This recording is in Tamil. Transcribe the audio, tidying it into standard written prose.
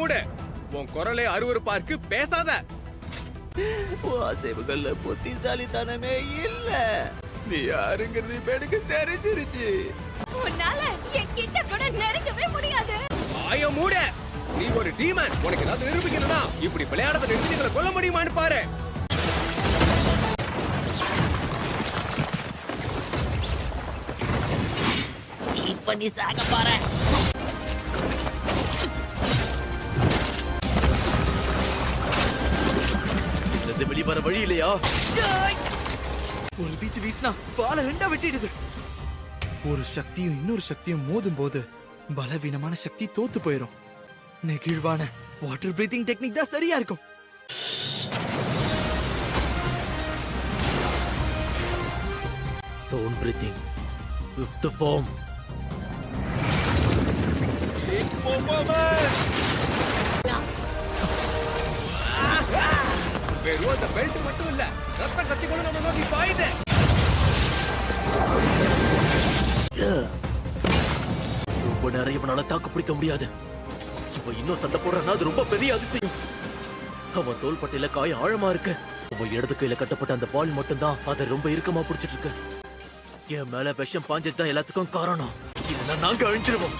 மூடு. உன் குரலே அருவருப்பா இருக்கு, பேசாத. அசைவுகள்ல புத்திசாலித்தனமே இல்ல. நீ யாருங்கிறது எனக்கு தெரிஞ்சிருச்சு. உன்னால என் கிட்ட கூட நெருங்கவே முடியாது. வாய மூடு. நீ ஒரு டீமன். உனக்கு ஏதாவது நிரூபிக்கணும்னா இப்படி விளையாடத நிறுத்திகளை கொல்ல முடியுமான்னு பாரு. இப்ப நீ சாக போற. இதுல வெளிவர வழி இல்லையா? ஒரு பீச் வீசினா பால ரெண்டா வெட்டிடுது. ஒரு சக்தியும் இன்னொரு சக்தியும் மோதும் போது பலவீனமான சக்தி தோத்து போயிரும். நெகிழ்வான வாட்டர் பிரீத்திங் டெக்னிக் தான் சரியா இருக்கும். Zone breathing, fifth form. வெறும் அந்த பெல்ட் மட்டும் இல்ல, ரத்த கத்தி கூட நம்ம நோக்கி பாயுது. ரொம்ப நிறைய இவனால தாக்கு பிடிக்க முடியாது. இவன் இன்னும் சண்டை போடுறான்னா அது ரொம்ப பெரிய அதிசயம். அவன் தோள்பட்டையில காயம் ஆழமா இருக்கு. அவன் இடது கையில கட்டப்பட்ட அந்த பால் மட்டும்தான் அதை ரொம்ப இறுக்கமா பிடிச்சிட்டு இருக்கு. என் மேல விஷம் பாஞ்சதுதான் எல்லாத்துக்கும் காரணம். இல்லைன்னா நாங்க அழிஞ்சிருவோம்.